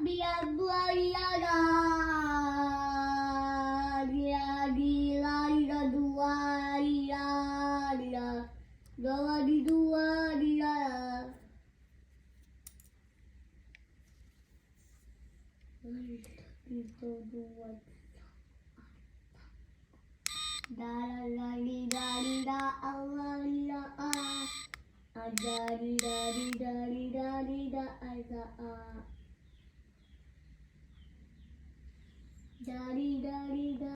biar buaya dia gila dia dua dia dua di dua dia itu dua dari Allah ya dari dari